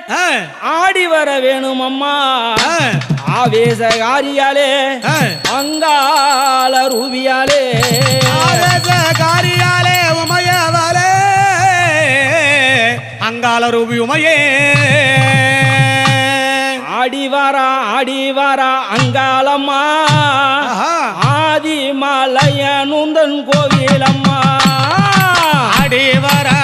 ஆடி வர வேணும் அம்மா ஆவேசகாரியாலே அங்காள ரூபியாலே ஆவேசகாரியாலே உமையவளே அங்காள ரூபி உமையே ஆடிவாரா அங்காளம்மா ஆதிமலைய நுந்தன் கோவிலம்மா ஆடிவாரா